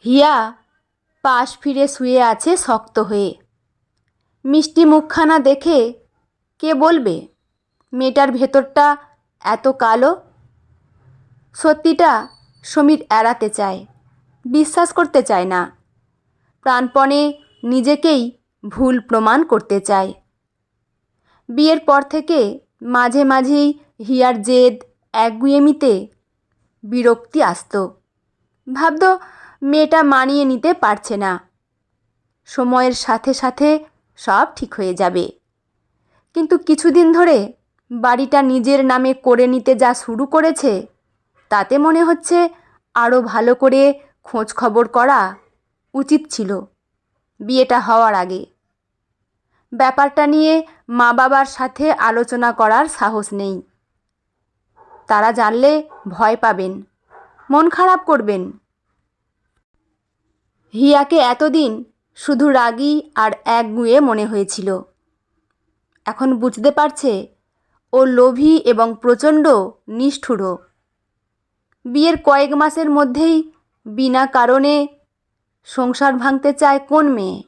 হিয়া পাশ ফিরে শুয়ে আছে শক্ত হয়ে। মিষ্টি মুখখানা দেখে কে বলবে মেয়েটার ভেতরটা এত কালো? সত্যিটা সমীর এড়াতে চায়, বিশ্বাস করতে চায় না। প্রাণপণে নিজেকেই ভুল প্রমাণ করতে চায়। বিয়ের পর থেকে মাঝে মাঝেই হিয়ার জেদ, একগুঁয়েমিতে বিরক্তি আসত। ভাবত মেয়েটা মানিয়ে নিতে পারছে না, সময়ের সাথে সাথে সব ঠিক হয়ে যাবে। কিন্তু কিছুদিন ধরে বাড়িটা নিজের নামে করে নিতে যা শুরু করেছে, তাতে মনে হচ্ছে আরও ভালো করে খোঁজ খবর করা উচিত ছিল বিয়েটা হওয়ার আগে। ব্যাপারটা নিয়ে মা বাবার সাথে আলোচনা করার সাহস নেই। তারা জানলে ভয় পাবেন, মন খারাপ করবেন। হিয়াকে এতদিন শুধু রাগী আর একগুঁয়ে মনে হয়েছিল। এখন বুঝতে পারছে ও লোভী এবং প্রচণ্ড নিষ্ঠুরও। বিয়ের কয়েক মাসের মধ্যেই বিনা কারণে সংসার ভাঙতে চায় কোন মেয়ে?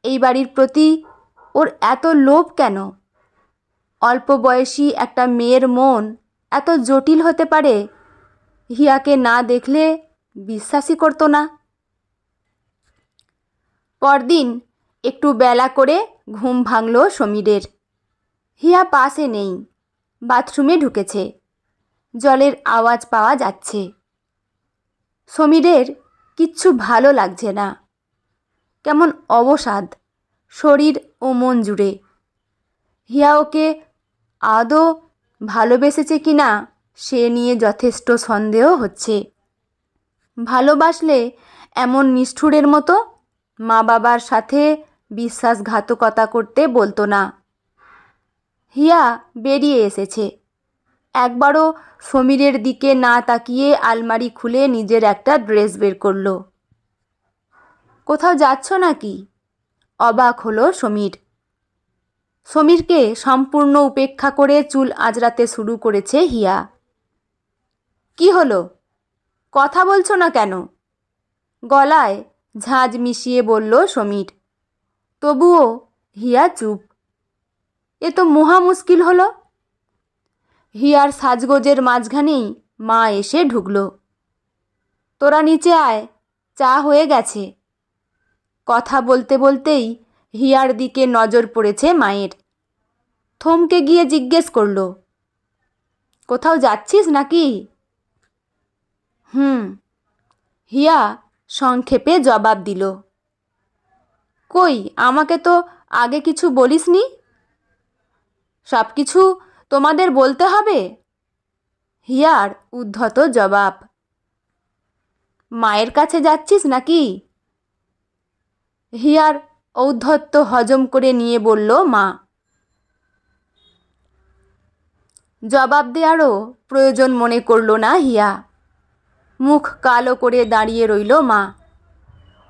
এই বাড়ির প্রতি ওর এত লোভ কেন? অল্প বয়সী একটা মেয়ের মন এত জটিল হতে পারে, হিয়াকে না দেখলে বিশ্বাসই করতো না। পরদিন একটু বেলা করে ঘুম ভাঙল সমীরের। হিয়া পাশে নেই, বাথরুমে ঢুকেছে। জলের আওয়াজ পাওয়া যাচ্ছে। সমীরের কিচ্ছু ভালো লাগছে না, কেমন অবসাদ শরীর ও মন জুড়ে। হিয়া ওকে আদৌ ভালোবেসেছে কিনা সে নিয়ে যথেষ্ট সন্দেহ হচ্ছে। ভালোবাসলে এমন নিষ্ঠুরের মতো মা বাবার সাথে বিশ্বাসঘাতকতা করতে বলতো না। হিয়া বেরিয়ে এসেছে। একবারও সমীরের দিকে না তাকিয়ে আলমারি খুলে নিজের একটা ড্রেস বের করলো। কোথাও যাচ্ছ নাকি? অবাক হলো সমীর। সমীরকে সম্পূর্ণ উপেক্ষা করে চুল আঁচড়াতে শুরু করেছে হিয়া। কি হলো, কথা বলছো না কেন? গলায় ঝাঁঝ মিশিয়ে বলল সমীর। তবুও হিয়া চুপ। এ তো মহা মুশকিল হলো। হিয়ার সাজগোজের মাঝখানেই মা এসে ঢুকল। তোরা নিচে আয়, চা হয়ে গেছে। কথা বলতে বলতেই হিয়ার দিকে নজর পড়েছে মায়ের। থমকে গিয়ে জিজ্ঞেস করল, কোথাও যাচ্ছিস নাকি? হিয়া সংক্ষেপে জবাব দিল। কই, আমাকে তো আগে কিছু বলিসনি। সব কিছু তোমাদের বলতে হবে? হিয়ার উদ্ধত জবাব। মায়ের কাছে যাচ্ছিস নাকি? হিয়ার ঔদ্ধত্য হজম করে নিয়ে বলল মা। জবাব দেওয়ারও প্রয়োজন মনে করল না হিয়া। মুখ কালো করে দাঁড়িয়ে রইল মা।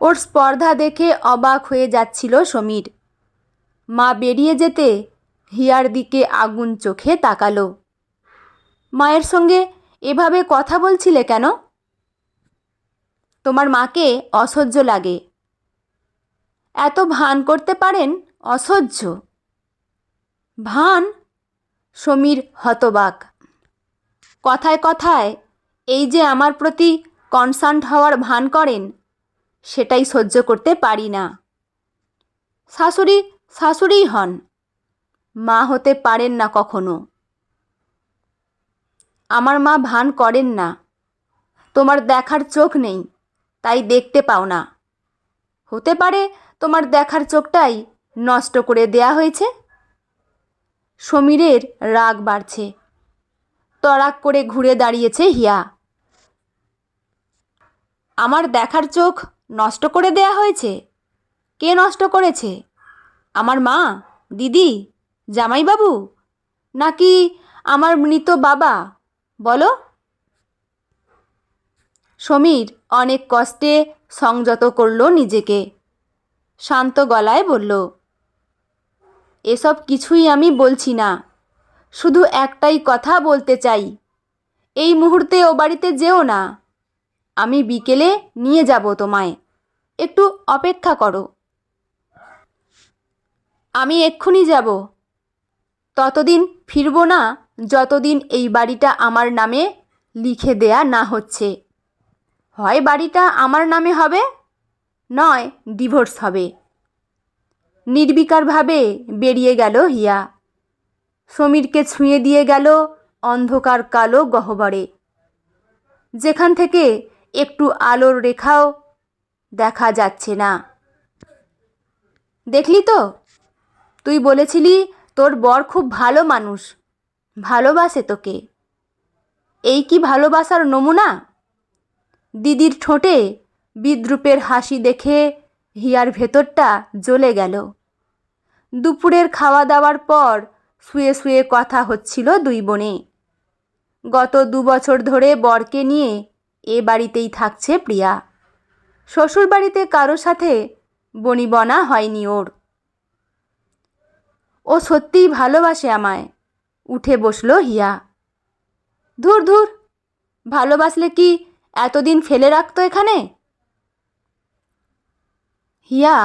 ওর স্পর্ধা দেখে অবাক হয়ে যাচ্ছিল সমীর। মা বেরিয়ে যেতে হিয়ার দিকে আগুন চোখে তাকালো। মায়ের সঙ্গে এভাবে কথা বলছিলে কেন? তোমার মাকে অসহ্য লাগে। এত ভান করতে পারেন? অসহ্য ভান? সমীর হতবাক। কথায় কথায় এই যে আমার প্রতি কনসার্ন হওয়ার ভান করেন, সেটাই সহ্য করতে পারি না। শাশুড়ি শাশুড়িই হন, মা হতে পারেন না কখনো। আমার মা ভান করেন না। তোমার দেখার চোখ নেই, তাই দেখতে পাও না। হতে পারে তোমার দেখার চোখটাই নষ্ট করে দেয়া হয়েছে। সমীরের রাগ বাড়ছে। তড়াক করে ঘুরে দাঁড়িয়েছে হিয়া। আমার দেখার চোখ নষ্ট করে দেয়া হয়েছে? কে নষ্ট করেছে? আমার মা, দিদি, জামাইবাবু, নাকি আমার মৃত বাবা? বলো। সমীর অনেক কষ্টে সংযত করল নিজেকে। শান্ত গলায় বলল, এসব কিছুই আমি বলছি না। শুধু একটাই কথা বলতে চাই, এই মুহূর্তে ও বাড়িতে যেও না। আমি বিকেলে নিয়ে যাব তোমায়, একটু অপেক্ষা করো। আমি এক্ষুনি যাব, ততদিন ফিরব না যতদিন এই বাড়িটা আমার নামে লিখে দেয়া না হচ্ছে। হয় বাড়িটা আমার নামে হবে, নয় ডিভোর্স হবে। নির্বিকারভাবে বেরিয়ে গেল হিয়া। সমীরকে ছুঁয়ে দিয়ে গেল অন্ধকার কালো গহ্বরে, যেখান থেকে একটু আলোর রেখাও দেখা যাচ্ছে না। দেখলি তো, তুই বলেছিলি তোর বর খুব ভালো মানুষ, ভালোবাসে তোকে। এই কি ভালোবাসার নমুনা? দিদির ঠোঁটে বিদ্রূপের হাসি দেখে হিয়ার ভেতরটা জ্বলে গেল। দুপুরের খাওয়া দাওয়ার পর শুয়ে শুয়ে কথা হচ্ছিল দুই বোনে। গত 2 বছর ধরে বরকে নিয়ে এ বাড়িতেই থাকছে প্রিয়া। শ্বশুর বাড়িতে কারো সাথে বনিবনা হয়নি ওর। ও সত্যিই ভালোবাসে আমায়, উঠে বসলো হিয়া। ধুর ধুর, ভালোবাসলে কি এতদিন ফেলে রাখতো এখানে? হিয়া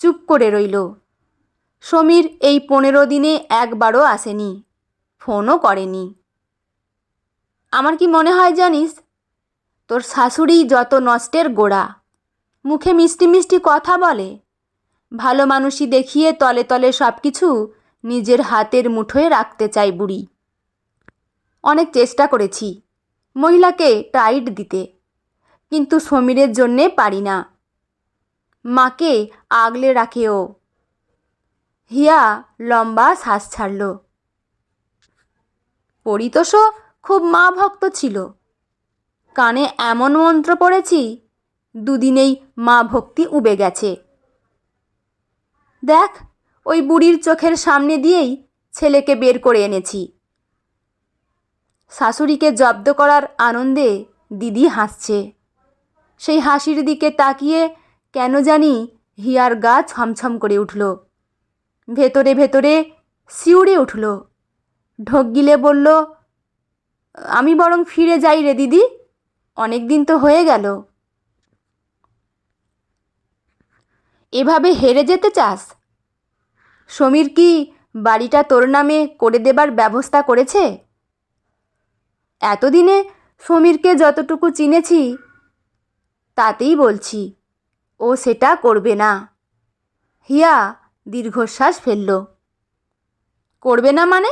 চুপ করে রইল। সমীর এই 15 দিনে একবারও আসেনি, ফোনও করেনি। আমার কি মনে হয় জানিস, তোর শাশুড়ি যত নষ্টের গোড়া। মুখে মিষ্টি মিষ্টি কথা বলে, ভালো মানুষই দেখিয়ে তলে তলে সব কিছু নিজের হাতের মুঠোয় রাখতে চায় বুড়ি। অনেক চেষ্টা করেছি মহিলাকে টাইট দিতে, কিন্তু সমীরের জন্যে পারি না। মাকে আগলে রাখে ও। হিয়া লম্বা শ্বাস ছাড়ল। পরিতোষও খুব মা ভক্ত ছিল। কানে এমন মন্ত্র পড়েছি, দুদিনেই মা ভক্তি উবে গেছে। দেখ, ওই বুড়ির চোখের সামনে দিয়েই ছেলেকে বের করে এনেছি। শাশুড়িকে জব্দ করার আনন্দে দিদি হাসছে। সেই হাসির দিকে তাকিয়ে কেন জানি হিয়ার গা ছমছম করে উঠল। ভেতরে ভেতরে শিউরে উঠল। ঢোক গিলে বলল, আমি বরং ফিরে যাই রে দিদি, অনেক দিন তো হয়ে গেল। এভাবে হেরে যেতে চাস? সমীর কি বাড়িটা তোর নামে করে দেবার ব্যবস্থা করেছে? এতদিনে সমীরকে যতটুকু চিনেছি তাতেই বলছি, ও সেটা করবে না। হিয়া দীর্ঘশ্বাস ফেলল। করবে না মানে?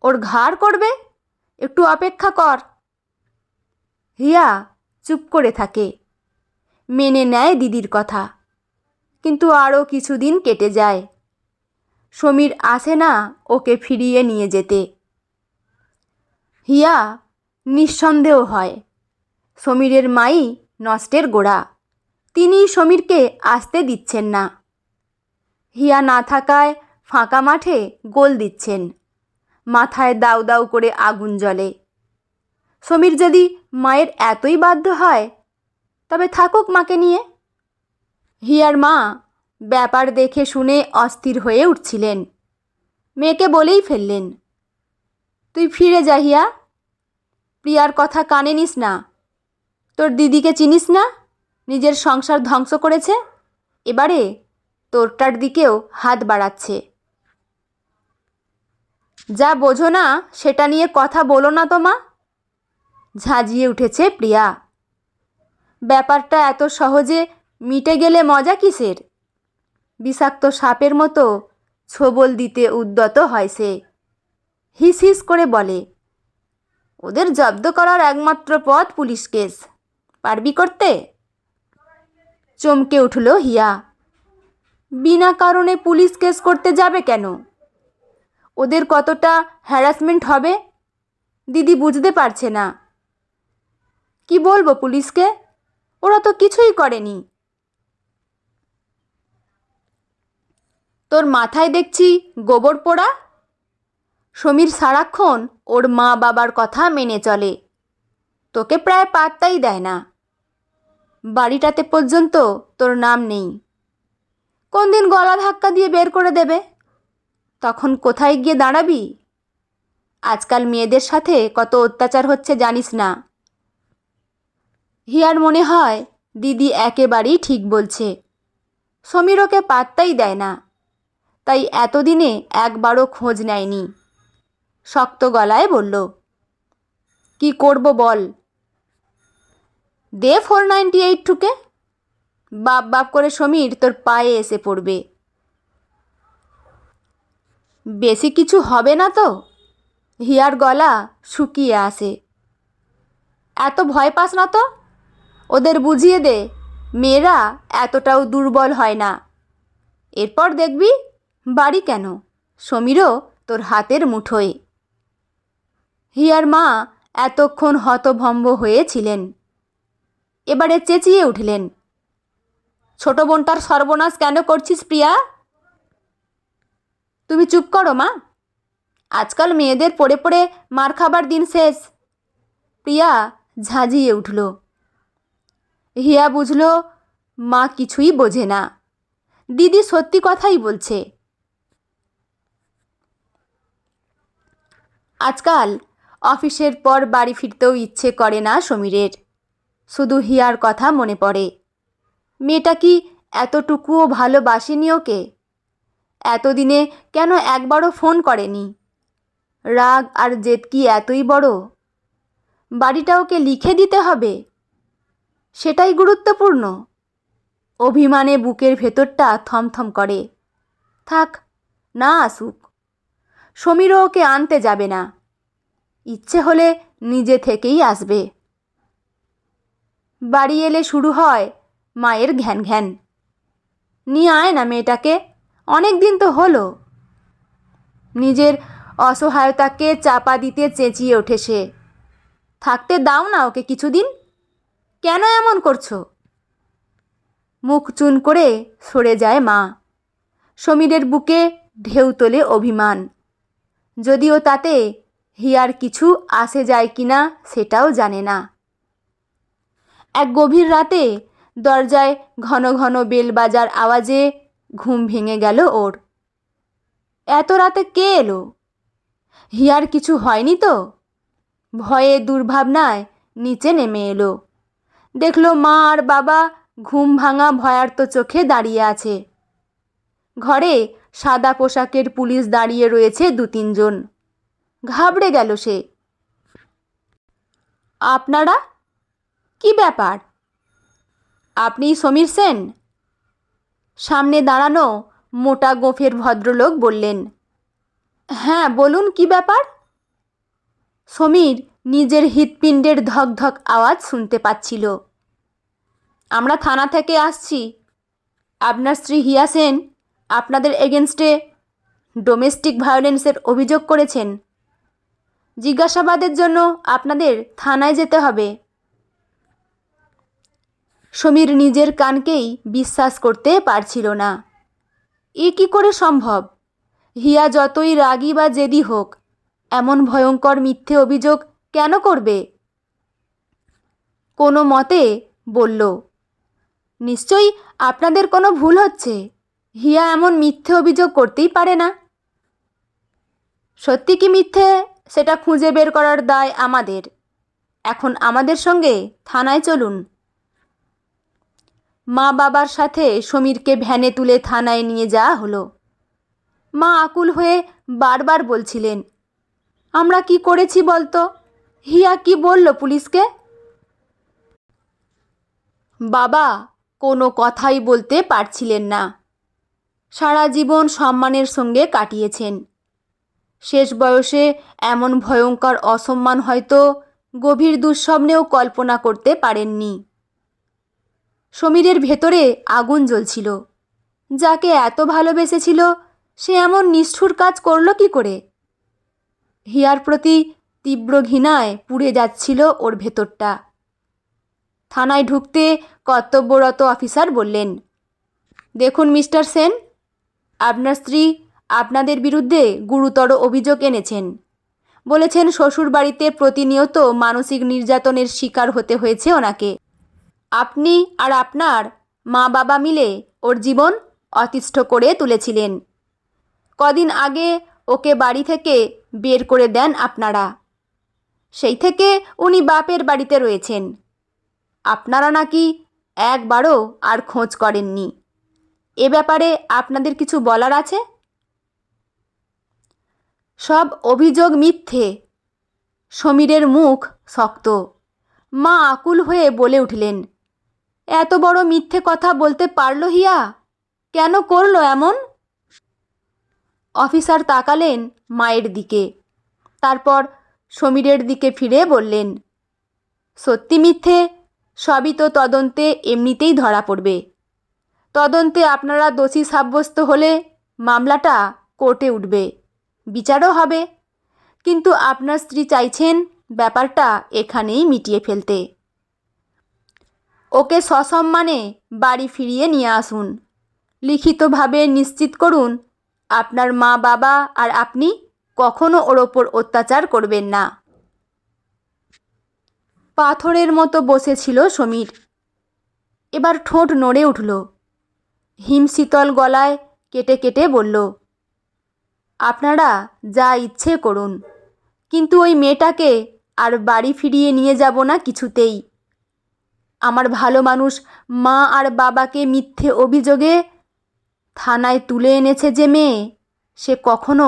ওর ঘাড় করবে, একটু অপেক্ষা কর। হিয়া চুপ করে থাকে, মেনে নেয় দিদির কথা। কিন্তু আরও কিছুদিন কেটে যায়। সমীর আসে না ওকে ফিরিয়ে নিয়ে যেতে। হিয়া নিঃসন্দেহ হয়, সমীরের মাই নষ্টের গোড়া। তিনি সমীরকে আসতে দিচ্ছেন না। হিয়া না থাকায় ফাঁকা মাঠে গোল দিচ্ছেন। মাথায় দাউ দাউ করে আগুন জ্বলে। সমীর যদি মায়ের এতই বাধ্য হয়, তবে থাকুক মাকে নিয়ে। হিয়ার মা ব্যাপার দেখে শুনে অস্থির হয়ে উঠছিলেন। মেয়েকে বলেই ফেললেন, তুই ফিরে যা হিয়া, প্রিয়ার কথা কানে নিস না। তোর দিদিকে চিনিস না, নিজের সংসার ধ্বংস করেছে, এবারে তোরটার দিকেও হাত বাড়াচ্ছে। যা বোঝো না সেটা নিয়ে কথা বলো না তো মা। ঝাঁঝিয়ে উঠেছে প্রিয়া। ব্যাপারটা এত সহজে মিটে গেলে মজা কিসের? বিষাক্ত সাপের মতো ছোবল দিতে উদ্যত হয় সে। হিস হিস করে বলে, ওদের জব্দ করার একমাত্র পথ পুলিশ কেস। পারবি করতে? চমকে উঠল হিয়া। বিনা কারণে পুলিশ কেস করতে যাবে কেন? ওদের কতটা হ্যারাসমেন্ট হবে দিদি বুঝতে পারছে না। কি বলবো পুলিশকে? ওরা তো কিছুই করেনি। তোর মাথায় দেখছি গোবর পোড়া। সমীর সারাক্ষণ ওর মা বাবার কথা মেনে চলে, তোকে প্রায় পাত্তাই দেয় না। বাড়িটাতে পর্যন্ত তোর নাম নেই। কোন দিন গলা ধাক্কা দিয়ে বের করে দেবে, তখন কোথায় গিয়ে দাঁড়াবি? আজকাল মেয়েদের সাথে কত অত্যাচার হচ্ছে জানিস না। হিয়ার মনে হয় দিদি একেবারেই ঠিক বলছে। সমীর ওকে পাত্তাই দেয় না, তাই এতদিনে একবারও খোঁজ নেয়নি। শক্ত গলায় বলল, কি করব বল? দে 498 টুকে। বাপ বাপ করে সমীর তোর পায়ে এসে পড়বে। বেশি কিছু হবে না তো? হিয়ার গলা শুকিয়ে আসে। এত ভয় পাস না তো। ওদের বুঝিয়ে দে মেয়েরা এতটাও দুর্বল হয় না। এরপর দেখবি বাড়ি কেন, সমীরও তোর হাতের মুঠোয়। হিয়ার মা এতক্ষণ হতভম্ব হয়েছিলেন। এবারে চেঁচিয়ে উঠলেন, ছোট বোনটার সর্বনাশ কেন করছিস প্রিয়া? তুমি চুপ করো মা। আজকাল মেয়েদের পড়ে পড়ে মার খাবার দিন শেষ। প্রিয়া ঝাঁঝিয়ে উঠল। হিয়া বুঝল মা কিছুই বোঝে না, দিদি সত্যি কথাই বলছে। আজকাল অফিসের পর বাড়ি ফিরতেও ইচ্ছে করে না সমীরের। শুধু হিয়ার কথা মনে পড়ে। মেয়েটা কি এতটুকুও ভালোবাসেনি ওকে? এতদিনে কেন একবারও ফোন করেনি? রাগ আর জেদ কি এতই বড়? বাড়িটা ওকে লিখে দিতে হবে, সেটাই গুরুত্বপূর্ণ? অভিমানে বুকের ভেতরটা থমথম করে। থাক, না আসুক। সমীরও ওকে আনতে যাবে না। ইচ্ছে হলে নিজে থেকেই আসবে। বাড়ি এলে শুরু হয় মায়ের ঘ্যান ঘ্যান। নিয়ে আয় না মেয়েটাকে, অনেক দিন তো হলো। নিজের অসহায়তাকে চাপা দিতে চেঁচিয়ে ওঠে সে। থাকতে দাও না ওকে কিছুদিন। কেন এমন করছো? মুখ চুন করে সরে যায় মা। সমীরের বুকে ঢেউ তোলে অভিমান। যদিও তাতে হিয়ার কিছু আসে যায় কিনা সেটাও জানে না। এক গভীর রাতে দরজায় ঘন ঘন বেল বাজার আওয়াজে ঘুম ভেঙে গেল ওর। এত রাতে কে এলো? হিয়ার কিছু হয়নি তো? ভয়ে দুর্ভাবনায় নিচে নেমে এলো। দেখলো মা আর বাবা ঘুম ভাঙা ভয়ার্ত চোখে দাঁড়িয়ে আছে। ঘরে সাদা পোশাকের পুলিশ দাঁড়িয়ে রয়েছে 2-3 জন। ঘাবড়ে গেল সে। আপনারা? কি ব্যাপার? আপনি সমীর সেন? সামনে দাঁড়ানো মোটা গোঁফের ভদ্রলোক বললেন। হ্যাঁ বলুন, কি ব্যাপার? সমীর নিজের হৃৎপিণ্ডের ধকধক আওয়াজ শুনতে পাচ্ছিল। আমরা থানা থেকে আসছি। আপনার স্ত্রী হিয়া সেন আপনাদের এগেনস্টে ডোমেস্টিক ভায়োলেন্সের অভিযোগ করেছেন। জিজ্ঞাসাবাদের জন্য আপনাদের থানায় যেতে হবে। সমীর নিজের কানকেই বিশ্বাস করতে পারছিল না। এ কি করে সম্ভব? হিয়া যতই রাগী বা জেদি হোক, এমন ভয়ঙ্কর মিথ্যে অভিযোগ কেন করবে? কোনো মতে বলল, নিশ্চয়ই আপনাদের কোনো ভুল হচ্ছে। হিয়া এমন মিথ্যে অভিযোগ করতেই পারে না। সত্যি কি মিথ্যে সেটা খুঁজে বের করার দায় আমাদের। এখন আমাদের সঙ্গে থানায় চলুন। মা বাবার সাথে সমীরকে ভ্যানে তুলে থানায় নিয়ে যাওয়া হলো। মা আকুল হয়ে বারবার বলছিলেন, আমরা কি করেছি বলতো? হিয়া কি বলল পুলিশকে? বাবা কোনো কথাই বলতে পারছিলেন না। সারা জীবন সম্মানের সঙ্গে কাটিয়েছেন। শেষ বয়সে এমন ভয়ঙ্কর অসম্মান হয়তো গভীর দুঃস্বপ্নেও কল্পনা করতে পারেননি। সমীরের ভেতরে আগুন জ্বলছিল। যাকে এত ভালোবেসেছিল সে এমন নিষ্ঠুর কাজ করল কি করে? হিয়ার প্রতি তীব্র ঘৃণায় পুড়ে যাচ্ছিল ওর ভেতরটা। থানায় ঢুকতে কর্তব্যরত অফিসার বললেন, দেখুন মিস্টার সেন, আপনার স্ত্রী আপনাদের বিরুদ্ধে গুরুতর অভিযোগ এনেছেন। বলেছেন শ্বশুরবাড়িতে প্রতিনিয়ত মানসিক নির্যাতনের শিকার হতে হয়েছে ওনাকে। আপনি আর আপনার মা বাবা মিলে ওর জীবন অতিষ্ঠ করে তুলেছিলেন। কদিন আগে ওকে বাড়ি থেকে বের করে দেন আপনারা। সেই থেকে উনি বাপের বাড়িতে রয়েছেন। আপনারা নাকি একবারও আর খোঁজ করেননি। এ ব্যাপারে আপনাদের কিছু বলার আছে? সব অভিযোগ মিথ্যে। সমীরের মুখ শক্ত। মা আকুল হয়ে বলে উঠলেন, এত বড় মিথ্যে কথা বলতে পারল হিয়া? কেন করলো এমন? অফিসার তাকালেন মায়ের দিকে, তারপর সমীরের দিকে ফিরে বললেন, সত্যি মিথ্যে সবই তো তদন্তে এমনিতেই ধরা পড়বে। তদন্তে আপনারা দোষী সাব্যস্ত হলে মামলাটা কোর্টে উঠবে, বিচারও হবে। কিন্তু আপনার স্ত্রী চাইছেন ব্যাপারটা এখানেই মিটিয়ে ফেলতে। ওকে সসম্মানে বাড়ি ফিরিয়ে নিয়ে আসুন। লিখিতভাবে নিশ্চিত করুন আপনার মা বাবা আর আপনি কখনো ওর ওপর অত্যাচার করবেন না। পাথরের মতো বসেছিল সমীর। এবার ঠোঁট নড়ে উঠল। হিমশীতল গলায় কেটে কেটে বলল, আপনারা যা ইচ্ছে করুন, কিন্তু ওই মেয়েটাকে আর বাড়ি ফিরিয়ে নিয়ে যাব না কিছুতেই। আমার ভালো মানুষ মা আর বাবাকে মিথ্যে অভিযোগে থানায় তুলে এনেছে যে মেয়ে, সে কখনো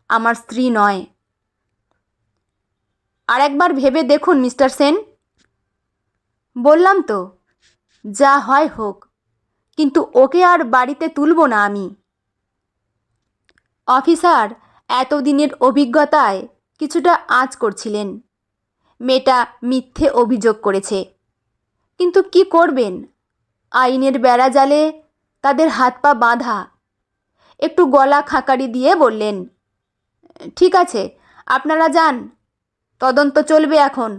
আমার স্ত্রী নয়। আর একবার ভেবে দেখুন মিস্টার সেন। বললাম তো, যা হয় হোক, কিন্তু ওকে আর বাড়িতে তুলব না আমি। অফিসার এতদিনের অভিজ্ঞতায় কিছুটা আঁচ করছিলেন। মেয়েটা মিথ্যে অভিযোগ করেছে, কিন্তু কি করবেন? আইনের বেড়াজালে তাদের হাত পা বাঁধা। একটু গলা খাকারি দিয়ে বললেন, ঠিক আছে, আপনারা যান, তদন্ত চলবে এখন,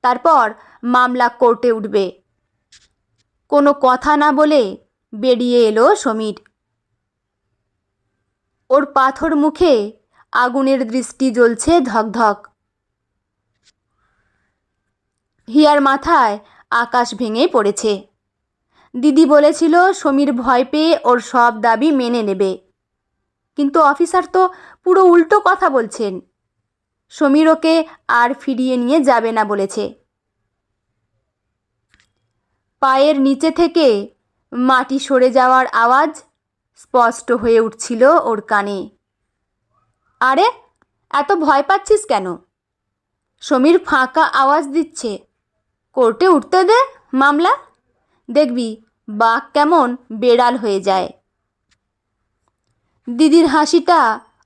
তারপর মামলা কোর্টে উঠবে। কোনো কথা না বলে বেরিয়ে এলো সমীর। ওর পাথর মুখে আগুনের দৃষ্টি জ্বলছে ধকধক। হিয়ার মাথায় আকাশ ভেঙে পড়েছে। দিদি বলেছিল সমীর ভয় পেয়ে ওর সব দাবি মেনে নেবে, কিন্তু অফিসার তো পুরো উল্টো কথা বলছেন। সমীর ওকে আর ফিরিয়ে নিয়ে যাবে না বলেছে। পায়ের নিচে থেকে মাটি সরে যাওয়ার আওয়াজ স্পষ্ট হয়ে উঠছিল ওর কানে। আরে, এত ভয় পাচ্ছিস কেন? সমীর ফাঁকা আওয়াজ দিচ্ছে, কোর্টে উঠতে দে মামলা, দেখবি বাঘ কেমন বেড়াল হয়ে যায়। দিদির হাসিটা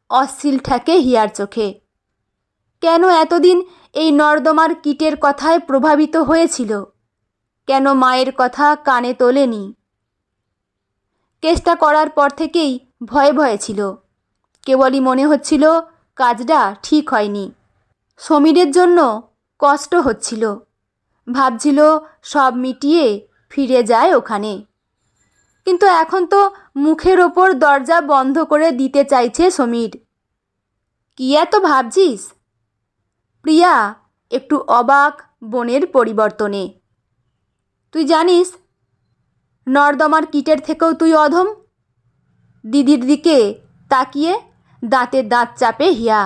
অশ্লীল ঠেকে হিয়ার চোখে। কেন এতদিন এই নর্দমার কীটের কথায় প্রভাবিত হয়েছিল? কেন মায়ের কথা কানে তোলেনি? কেসটা করার পর থেকেই ভয়ে ভয়ে ছিল। কেবলই মনে হচ্ছিল কাজটা ঠিক হয়নি। সমীরের জন্য কষ্ট হচ্ছিল। ভাবছিল সব মিটিয়ে ফিরে যায় ওখানে। কিন্তু এখন তো মুখের ওপর দরজা বন্ধ করে দিতে চাইছে সমীর। কি এত ভাবছিস? প্রিয়া একটু অবাক বোনের পরিবর্তনে। তুই জানিস নর্দমার কীটের থেকেও তুই অধম? দিদির দিকে তাকিয়ে দাঁতে দাঁত চাপে হিয়া।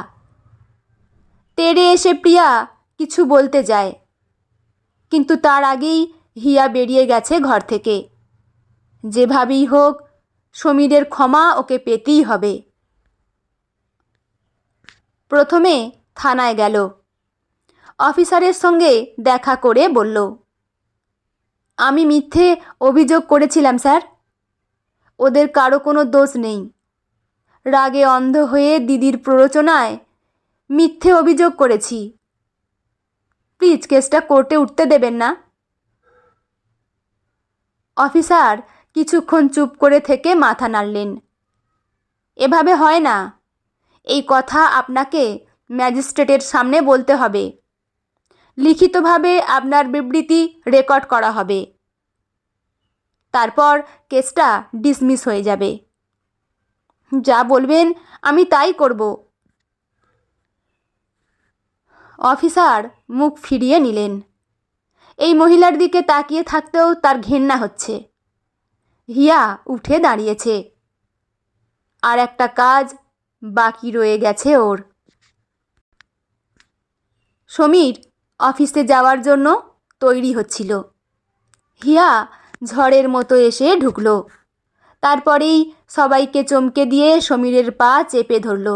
তেড়ে এসে প্রিয়া কিছু বলতে যায়, কিন্তু তার আগেই হিয়া বেরিয়ে গেছে ঘর থেকে। যেভাবেই হোক সমীরের ক্ষমা ওকে পেতেই হবে। প্রথমে থানায় গেল। অফিসারের সঙ্গে দেখা করে বলল, আমি মিথ্যে অভিযোগ করেছিলাম স্যার। ওদের কারো কোনো দোষ নেই। রাগে অন্ধ হয়ে দিদির প্ররোচনায় মিথ্যে অভিযোগ করেছি। প্লিজ কেসটা কোর্টে উঠতে দেবেন না। অফিসার কিছুক্ষণ চুপ করে থেকে মাথা নাড়লেন। এভাবে হয় না। এই কথা আপনাকে ম্যাজিস্ট্রেটের সামনে বলতে হবে। লিখিতভাবে আপনার বিবৃতি রেকর্ড করা হবে। তারপর কেসটা ডিসমিস হয়ে যাবে। যা বলবেন আমি তাই করব। অফিসার মুখ ফিরিয়ে নিলেন। এই মহিলার দিকে তাকিয়ে থাকতেও তার ঘেন্না হচ্ছে। হিয়া উঠে দাঁড়িয়েছে। আর একটা কাজ বাকি রয়ে গেছে ওর। সমীর অফিসে যাওয়ার জন্য তৈরি হচ্ছিল। হিয়া ঝড়ের মতো এসে ঢুকলো। তারপরেই সবাইকে চমকে দিয়ে সমীরের পা চেপে ধরল।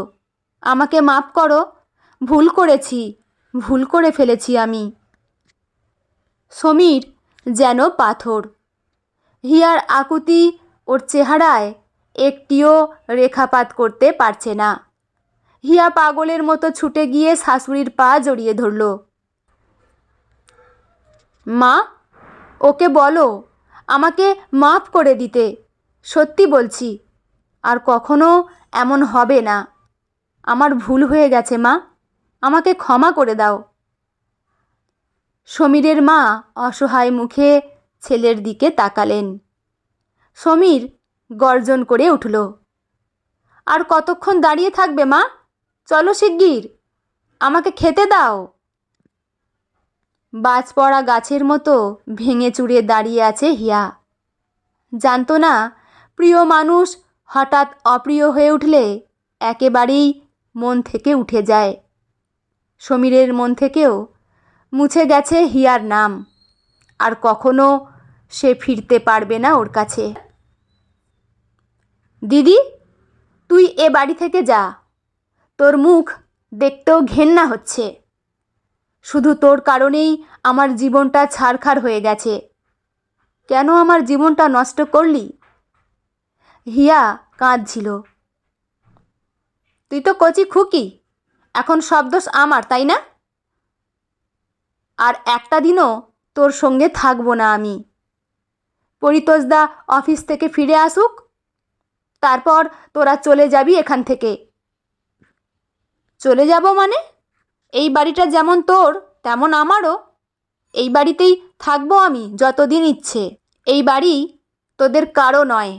আমাকে মাপ করো, ভুল করেছি, ভুল করে ফেলেছি আমি। সমীর যেন পাথর। হিয়ার আকুতি ওর চেহারায় একটিও রেখাপাত করতে পারছে না। হিয়া পাগলের মতো ছুটে গিয়ে শাশুড়ির পা জড়িয়ে ধরল। মা, ওকে বলো আমাকে মাফ করে দিতে, সত্যি বলছি, আর কখনো এমন হবে না। আমার ভুল হয়ে গেছে মা, আমাকে ক্ষমা করে দাও। সমীরের মা অসহায় মুখে ছেলের দিকে তাকালেন। সমীর গর্জন করে উঠল, আর কতক্ষণ দাঁড়িয়ে থাকবে মা? চলো শিগগির, আমাকে খেতে দাও। বাজ পড়া গাছের মতো ভেঙে চুরে দাঁড়িয়ে আছে হিয়া। জানতো না প্রিয় মানুষ হঠাৎ অপ্রিয় হয়ে উঠলে একেবারেই মন থেকে উঠে যায়। সমীরের মন থেকেও মুছে গেছে হিয়ার নাম, আর কখনো সে ফিরতে পারবে না ওর কাছে। দিদি, তুই এ বাড়ি থেকে যা, তোর মুখ দেখতেও ঘেন্না হচ্ছে। শুধু তোর কারণেই আমার জীবনটা ছারখার হয়ে গেছে। কেন আমার জীবনটা নষ্ট করলি? হিয়া কাঁদছিল। তুই তো কচি খুকি, এখন সব দোষ আমার, তাই না? আর একটা দিনও তোর সঙ্গে থাকবো না আমি। পরিতোষদা অফিস থেকে ফিরে আসুক, তারপর তোরা চলে যাবি এখান থেকে। চলে যাব মানে? এই বাড়িটা যেমন তোর তেমন আমারও। এই বাড়িতেই থাকবো আমি যতদিন ইচ্ছে। এই বাড়ি তোদের কারো নয়,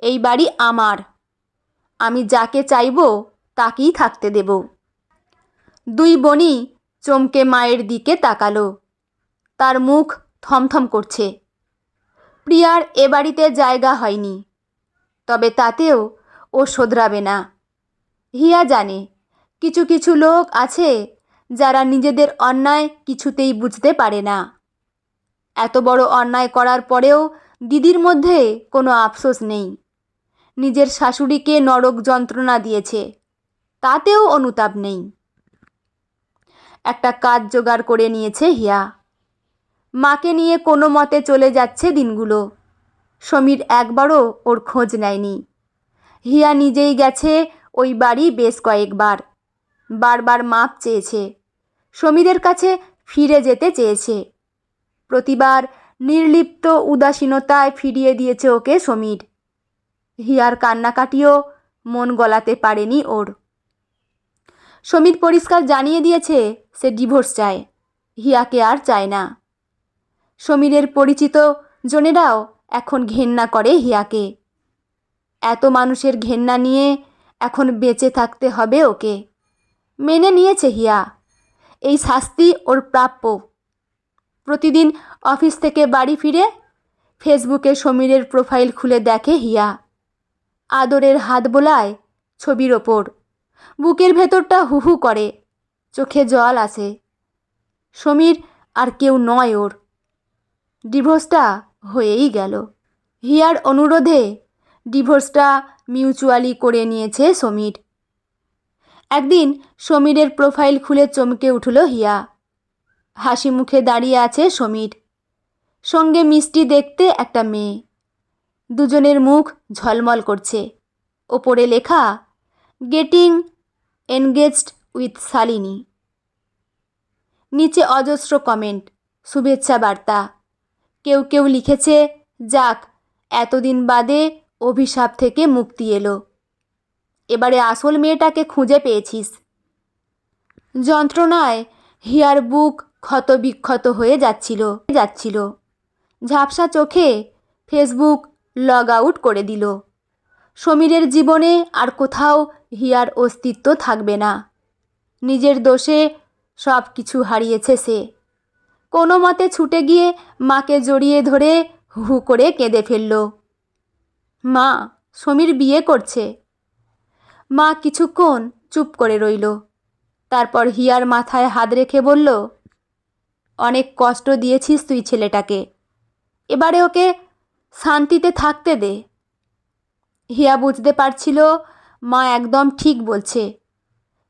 এই বাড়ি আমার। আমি যাকে চাইবো তাকেই থাকতে দেব। দুই বোনই চমকে মায়ের দিকে তাকালো। তার মুখ থমথম করছে। প্রিয়ার এ বাড়িতে জায়গা হয়নি, তবে তাতেও ও শোধরাবে না। হিয়া জানে কিছু কিছু লোক আছে যারা নিজেদের অন্যায় কিছুতেই বুঝতে পারে না। এত বড় অন্যায় করার পরেও দিদির মধ্যে কোনো আফসোস নেই। নিজের শাশুড়িকে নরক যন্ত্রণা দিয়েছে, তাতেও অনুতাপ নেই। একটা কাজ জোগাড় করে নিয়েছে হিয়া। মাকে নিয়ে কোনো মতে চলে যাচ্ছে দিনগুলো। সমীর একবারও ওর খোঁজ নেয়নি। হিয়া নিজেই গেছে ওই বাড়ি বেশ কয়েকবার। বারবার মাপ চেয়েছে, সমীরের কাছে ফিরে যেতে চেয়েছে। প্রতিবার নির্লিপ্ত উদাসীনতায় ফিরিয়ে দিয়েছে ওকে সমীর। হিয়ার কান্নাকাটিও মন গলাতে পারেনি ওর। সমীর পরিষ্কার জানিয়ে দিয়েছে সে ডিভোর্স চায়, হিয়াকে আর চায় না। সমীরের পরিচিত জনেরাও এখন ঘেন্না করে হিয়াকে। এত মানুষের ঘেন্না নিয়ে এখন বেঁচে থাকতে হবে ওকে। মেনে নিয়েছে হিয়া, এই শাস্তি ওর প্রাপ্য। প্রতিদিন অফিস থেকে বাড়ি ফিরে ফেসবুকে সমীরের প্রোফাইল খুলে দেখে হিয়া। আদরের হাত বোলায় ছবির ওপর। বুকের ভেতরটা হুহু করে, চোখে জল আসে। সমীর আর কেউ নয় ওর। ডিভোর্সটা হয়েই গেল। হিয়ার অনুরোধে ডিভোর্সটা মিউচুয়ালি করে নিয়েছে সমীর। একদিন সমীরের প্রোফাইল খুলে চমকে উঠল হিয়া। হাসি মুখে দাঁড়িয়ে আছে সমীর, সঙ্গে মিষ্টি দেখতে একটা মেয়ে। দুজনের মুখ ঝলমল করছে। ওপরে লেখা, গেটিং এনগেজড উইথ শালিনী। নিচে অজস্র কমেন্ট, শুভেচ্ছা বার্তা। কেউ কেউ লিখেছে, যাক এতদিন বাদে অভিশাপ থেকে মুক্তি এলো, এবারে আসল মেয়েটাকে খুঁজে পেয়েছিস। যন্ত্রণায় হিয়ার বুক ক্ষতবিক্ষত হয়ে যাচ্ছিল। ঝাপসা চোখে ফেসবুক লগ আউট করে দিল। সমীরের জীবনে আর কোথাও হিয়ার অস্তিত্ব থাকবে না। নিজের দোষে সব কিছু হারিয়েছে সে। কোনো মতে ছুটে গিয়ে মাকে জড়িয়ে ধরে হু করে কেঁদে ফেলল। মা, সমীর বিয়ে করছে। মা কিছুক্ষণ চুপ করে রইল। তারপর হিয়ার মাথায় হাত রেখে বলল, অনেক কষ্ট দিয়েছিস তুই ছেলেটাকে, এবারে ওকে শান্তিতে থাকতে দে। হিয়া বুঝতে পারছিল মা একদম ঠিক বলছে।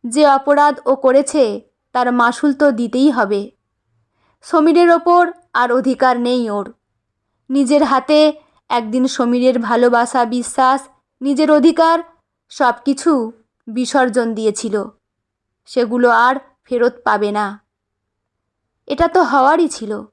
যে অপরাধ ও করেছে তার মাসুল তো দিতেই হবে। সমীরের ওপর আর অধিকার নেই ওর। নিজের হাতে একদিন সমীরের ভালোবাসা, বিশ্বাস, নিজের অধিকার সব কিছু বিসর্জন দিয়েছিল। সেগুলো আর ফেরত পাবে না। এটা তো হওয়ারই ছিল।